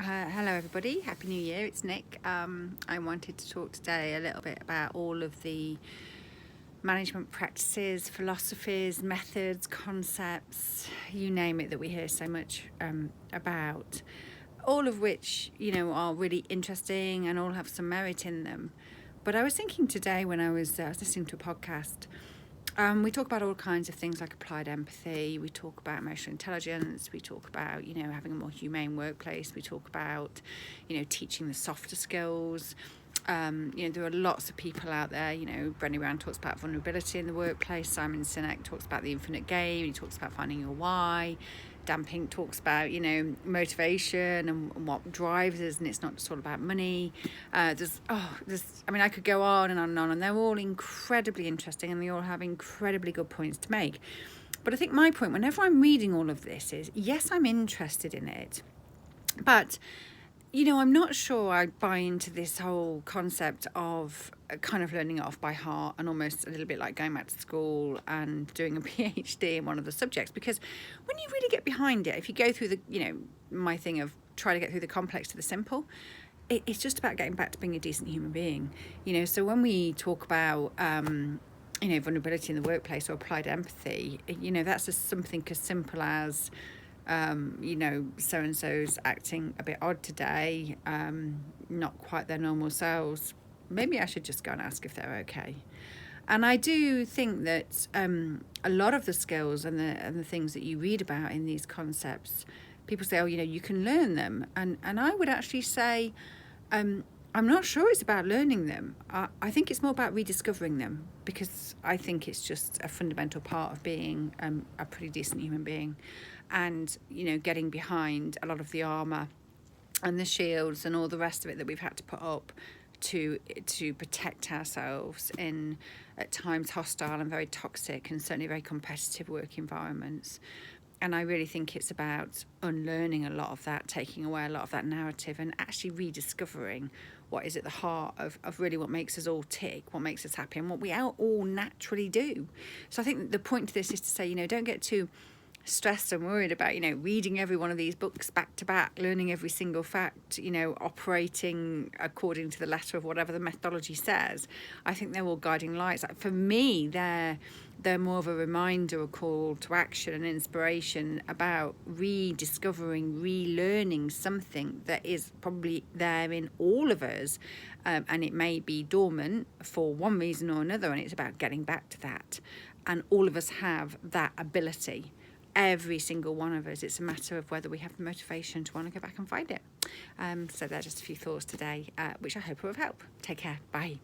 Hello everybody, Happy New Year, it's Nick. I wanted to talk today a little bit about all of the management practices, philosophies, methods, concepts, you name it, that we hear so much about, all of which, are really interesting and all have some merit in them. But I was thinking today when I was listening to a podcast, we talk about all kinds of things like applied empathy. We talk about emotional intelligence. We talk about, having a more humane workplace. We talk about, teaching the softer skills. There are lots of people out there. Brené Brown talks about vulnerability in the workplace. Simon Sinek talks about the infinite game. He talks about finding your why. Dan Pink talks about, motivation and what drives us, and it's not just all about money. I could go on and on and on, and they're all incredibly interesting, and they all have incredibly good points to make. But I think my point, whenever I'm reading all of this, is yes, I'm interested in it, but I'm not sure I buy into this whole concept of kind of learning it off by heart and almost a little bit like going back to school and doing a PhD in one of the subjects. Because when you really get behind it, if you go through the, my thing of try to get through the complex to the simple, it's just about getting back to being a decent human being. So when we talk about, vulnerability in the workplace or applied empathy, that's just something as simple as, so-and-so's acting a bit odd today, not quite their normal selves. Maybe I should just go and ask if they're okay. And I do think that a lot of the skills and the things that you read about in these concepts, people say, you can learn them. And I would actually say, I'm not sure it's about learning them. I think it's more about rediscovering them, because I think it's just a fundamental part of being a pretty decent human being. And, getting behind a lot of the armour and the shields and all the rest of it that we've had to put up to protect ourselves in, at times, hostile and very toxic and certainly very competitive work environments. And I really think it's about unlearning a lot of that, taking away a lot of that narrative, and actually rediscovering what is at the heart of really what makes us all tick, what makes us happy, and what we all naturally do. So I think the point to this is to say, don't get too stressed and worried about, reading every one of these books back to back, learning every single fact, operating according to the letter of whatever the methodology says. I think they're all guiding lights. For me, they're more of a reminder, a call to action, and inspiration about rediscovering, relearning something that is probably there in all of us, and it may be dormant for one reason or another, and it's about getting back to that. And all of us have that ability. Every single one of us. It's a matter of whether we have the motivation to want to go back and find it. So there are just a few thoughts today, which I hope will help. Take care. Bye.